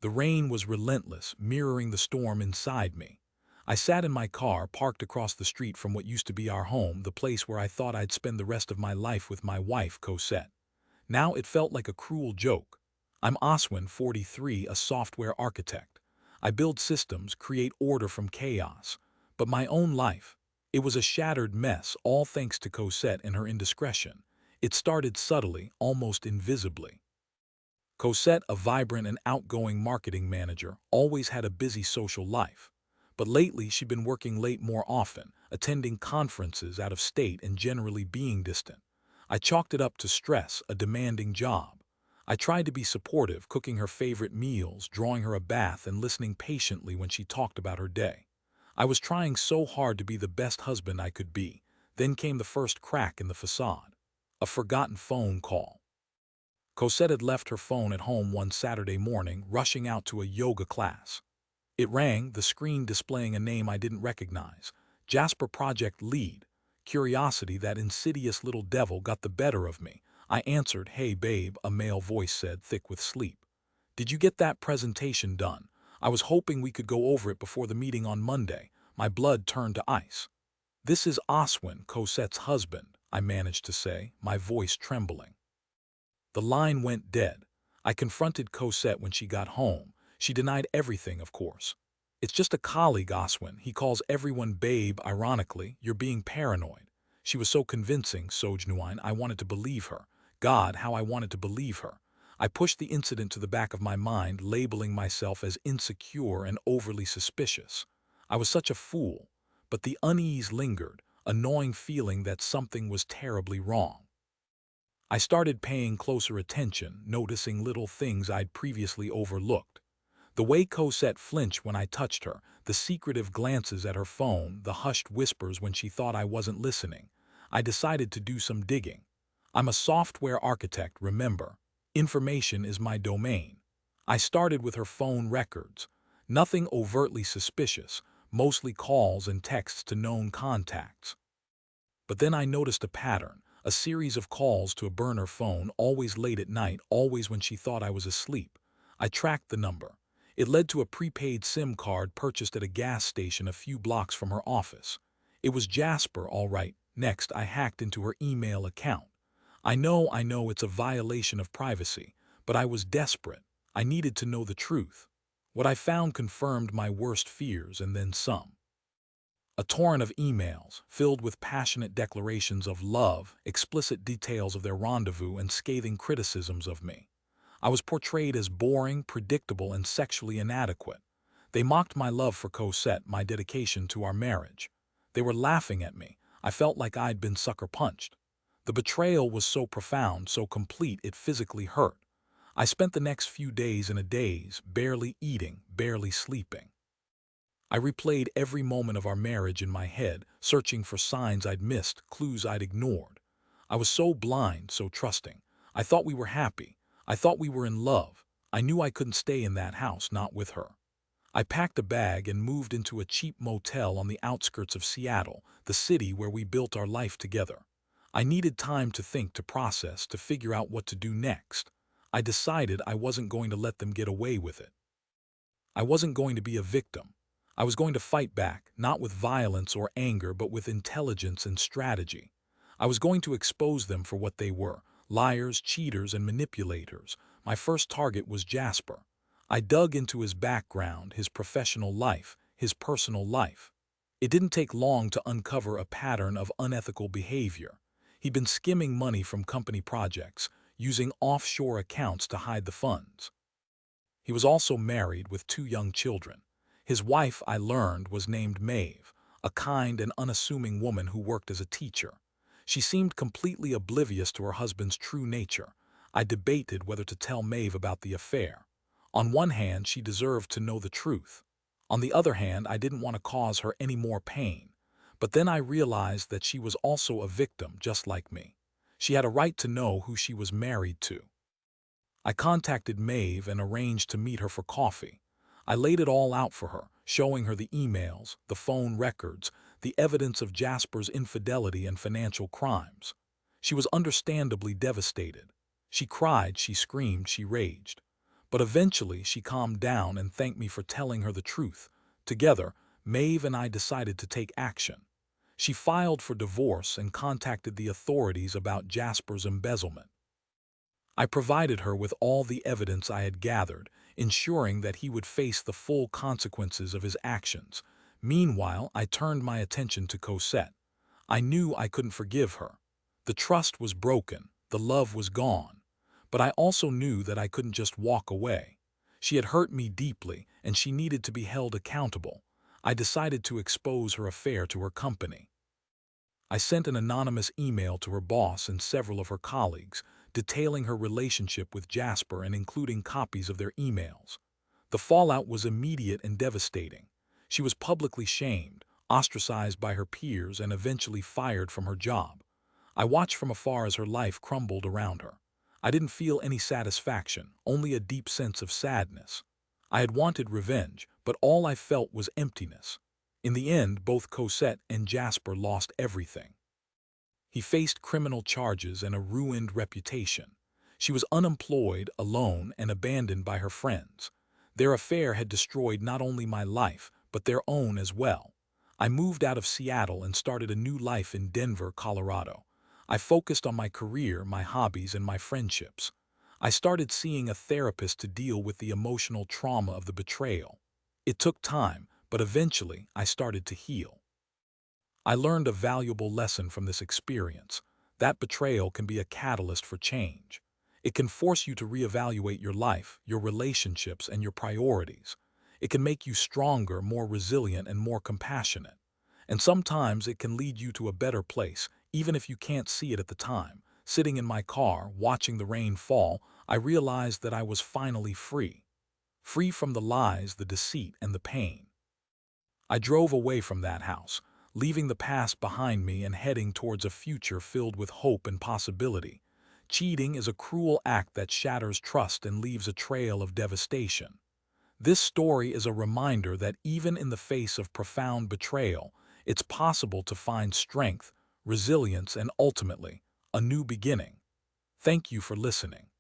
The rain was relentless, mirroring the storm inside me. I sat in my car, parked across the street from what used to be our home, the place where I thought I'd spend the rest of my life with my wife, Cosette. Now it felt like a cruel joke. I'm Oswin, 43, a software architect. I build systems, create order from chaos. But my own life, it was a shattered mess, all thanks to Cosette and her indiscretion. It started subtly, almost invisibly. Cosette, a vibrant and outgoing marketing manager, always had a busy social life. But lately she'd been working late more often, attending conferences out of state and generally being distant. I chalked it up to stress, a demanding job. I tried to be supportive, cooking her favorite meals, drawing her a bath, and listening patiently when she talked about her day. I was trying so hard to be the best husband I could be. Then came the first crack in the facade. A forgotten phone call. Cosette had left her phone at home one Saturday morning, rushing out to a yoga class. It rang, the screen displaying a name I didn't recognize. Jasper project lead. Curiosity, that insidious little devil, got the better of me. I answered. "Hey babe," a male voice said, thick with sleep. "Did you get that presentation done? I was hoping we could go over it before the meeting on Monday." My blood turned to ice. "This is Oswin, Cosette's husband," I managed to say, my voice trembling. The line went dead. I confronted Cosette when she got home. She denied everything, of course. "It's just a colleague, Oswin. He calls everyone babe, ironically. You're being paranoid." She was so convincing, so genuine, I wanted to believe her. God, how I wanted to believe her. I pushed the incident to the back of my mind, labeling myself as insecure and overly suspicious. I was such a fool. But the unease lingered, a gnawing feeling that something was terribly wrong. I started paying closer attention, noticing little things I'd previously overlooked. The way Cosette flinched when I touched her, the secretive glances at her phone, the hushed whispers when she thought I wasn't listening. I decided to do some digging. I'm a software architect, remember. Information is my domain. I started with her phone records. Nothing overtly suspicious, mostly calls and texts to known contacts. But then I noticed a pattern, a series of calls to a burner phone, always late at night, always when she thought I was asleep. I tracked the number. It led to a prepaid SIM card purchased at a gas station a few blocks from her office. It was Jasper, all right. Next, I hacked into her email account. I know it's a violation of privacy, but I was desperate. I needed to know the truth. What I found confirmed my worst fears and then some. A torrent of emails, filled with passionate declarations of love, explicit details of their rendezvous, and scathing criticisms of me. I was portrayed as boring, predictable, and sexually inadequate. They mocked my love for Cosette, my dedication to our marriage. They were laughing at me. I felt like I'd been sucker punched. The betrayal was so profound, so complete, it physically hurt. I spent the next few days in a daze, barely eating, barely sleeping. I replayed every moment of our marriage in my head, searching for signs I'd missed, clues I'd ignored. I was so blind, so trusting. I thought we were happy. I thought we were in love. I knew I couldn't stay in that house, not with her. I packed a bag and moved into a cheap motel on the outskirts of Seattle, the city where we built our life together. I needed time to think, to process, to figure out what to do next. I decided I wasn't going to let them get away with it. I wasn't going to be a victim. I was going to fight back, not with violence or anger, but with intelligence and strategy. I was going to expose them for what they were, liars, cheaters, and manipulators. My first target was Jasper. I dug into his background, his professional life, his personal life. It didn't take long to uncover a pattern of unethical behavior. He'd been skimming money from company projects, using offshore accounts to hide the funds. He was also married with 2 young children. His wife, I learned, was named Maeve, a kind and unassuming woman who worked as a teacher. She seemed completely oblivious to her husband's true nature. I debated whether to tell Maeve about the affair. On one hand, she deserved to know the truth. On the other hand, I didn't want to cause her any more pain. But then I realized that she was also a victim, just like me. She had a right to know who she was married to. I contacted Maeve and arranged to meet her for coffee. I laid it all out for her, showing her the emails, the phone records, the evidence of Jasper's infidelity and financial crimes. She was understandably devastated. She cried, she screamed, she raged. But eventually she calmed down and thanked me for telling her the truth. Together, Maeve and I decided to take action. She filed for divorce and contacted the authorities about Jasper's embezzlement. I provided her with all the evidence I had gathered, ensuring that he would face the full consequences of his actions. Meanwhile, I turned my attention to Cosette. I knew I couldn't forgive her. The trust was broken, the love was gone. But I also knew that I couldn't just walk away. She had hurt me deeply, and she needed to be held accountable. I decided to expose her affair to her company. I sent an anonymous email to her boss and several of her colleagues, detailing her relationship with Jasper and including copies of their emails. The fallout was immediate and devastating. She was publicly shamed, ostracized by her peers, and eventually fired from her job. I watched from afar as her life crumbled around her. I didn't feel any satisfaction, only a deep sense of sadness. I had wanted revenge, but all I felt was emptiness. In the end, both Cosette and Jasper lost everything. He faced criminal charges and a ruined reputation. She was unemployed, alone, and abandoned by her friends. Their affair had destroyed not only my life, but their own as well. I moved out of Seattle and started a new life in Denver, Colorado. I focused on my career, my hobbies, and my friendships. I started seeing a therapist to deal with the emotional trauma of the betrayal. It took time, but eventually I started to heal. I learned a valuable lesson from this experience. That betrayal can be a catalyst for change. It can force you to reevaluate your life, your relationships, and your priorities. It can make you stronger, more resilient, and more compassionate. And sometimes it can lead you to a better place, even if you can't see it at the time. Sitting in my car, watching the rain fall, I realized that I was finally free. Free from the lies, the deceit, and the pain. I drove away from that house, leaving the past behind me and heading towards a future filled with hope and possibility. Cheating is a cruel act that shatters trust and leaves a trail of devastation. This story is a reminder that even in the face of profound betrayal, it's possible to find strength, resilience, and ultimately, a new beginning. Thank you for listening.